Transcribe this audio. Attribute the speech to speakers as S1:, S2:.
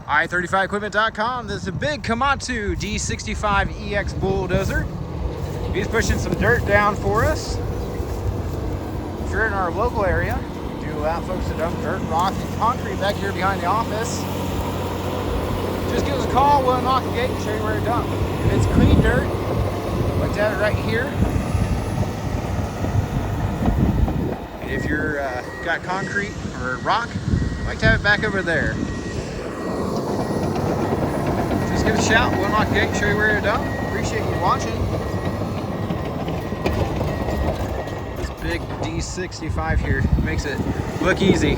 S1: i35equipment.com. This is a big Komatsu D65 EX Bulldozer. He's pushing some dirt down for us. If you're in our local area, we do allow folks to dump dirt, rock, and concrete back here behind the office. Just give us a call, we'll unlock the gate and show you where to dump. If it's clean dirt, like that right here. And if you're got concrete or rock, I like to have it back over there. Just give us a shout, we'll unlock the gate and show you where to dump. Appreciate you watching. This big D65 here makes it look easy.